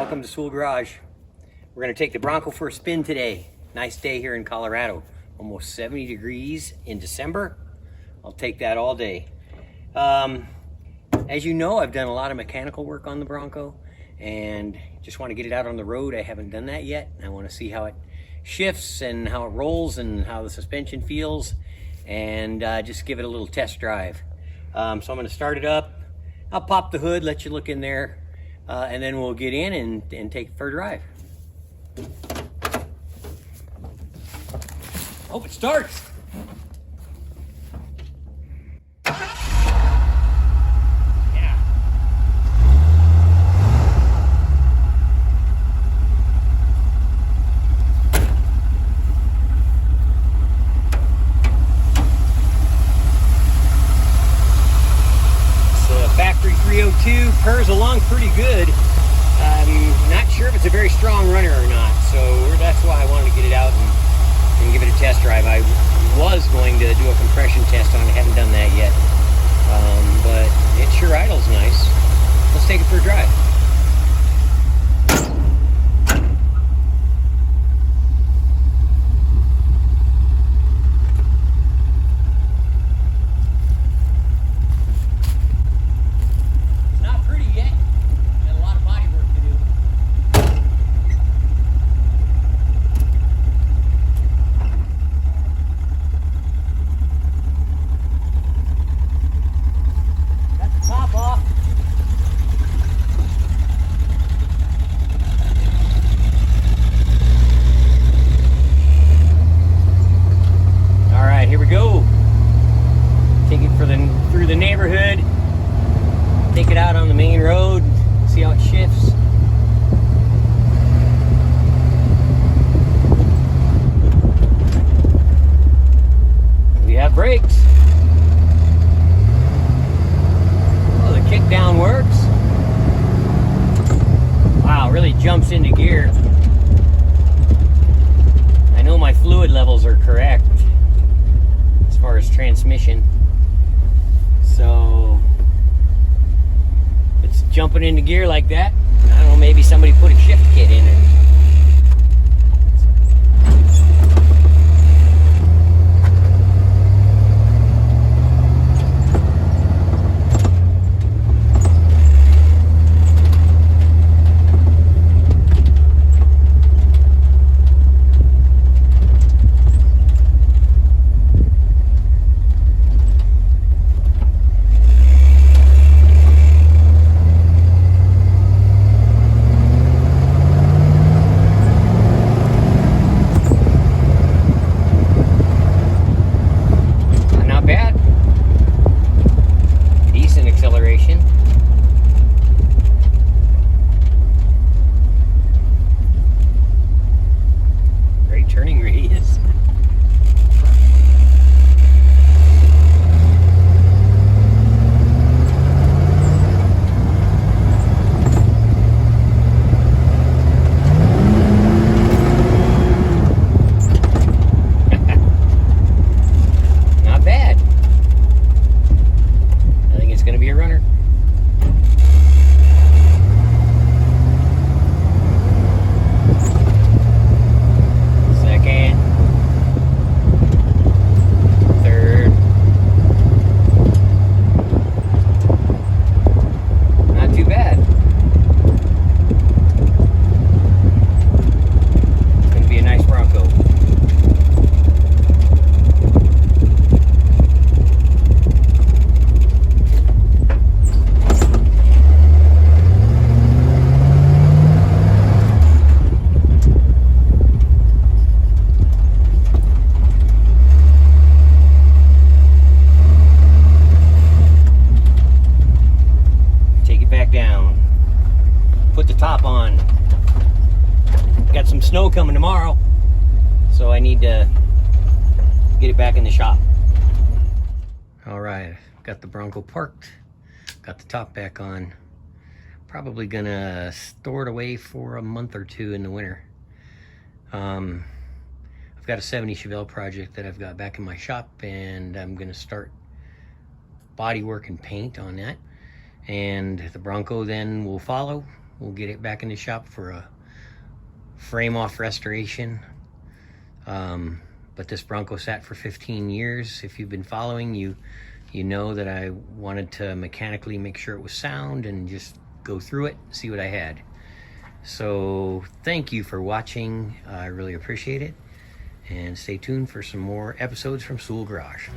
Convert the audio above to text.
welcome to Soole Garage. We're going to take the Bronco for a spin today. Nice day here in Colorado. Almost 70 degrees in December. I'll take that all day. As you know, I've done a lot of mechanical work on the Bronco and just want to get it out on the road. I haven't done that yet. I want to see how it shifts and how it rolls and how the suspension feels, and just give it a little test drive. So I'm going to start it up. I'll pop the hood, let you look in there, and then we'll get in and take it for a drive. Hope it starts. Yeah. It's a factory 302, purrs along pretty good. I'm not sure if it's a very strong runner or not, so that's why I wanted to get it out and give it a test drive. I was going to do a compression test on it, haven't done that yet, but it sure idles nice. Let's take it for a drive. It's not pretty yet. Got a lot of body work to do. Top off. All right, here we go. Take it through the neighborhood. Take it out on the main road. See how it shifts. We have brakes. Kick down works. Wow, really jumps into gear. I know my fluid levels are correct as far as transmission. So it's jumping into gear like that. I don't know, maybe somebody put a shift kit in it. Turning radius. Not bad. I think it's going to be a runner. Down, put the top on. Got some snow coming tomorrow, so I need to get it back in the shop. All right, got the Bronco parked, got the top back on. Probably gonna store it away for a month or two in the winter. I've got a 70 Chevelle project that I've got back in my shop, and I'm gonna start body work and paint on that. And the Bronco then will follow we'll get it back in the shop for a frame off restoration. But this Bronco sat for 15 years. If you've been following, you know that I wanted to mechanically make sure it was sound and just go through it, see what I had. So thank you for watching. I really appreciate it. And stay tuned for some more episodes from Soole Garage.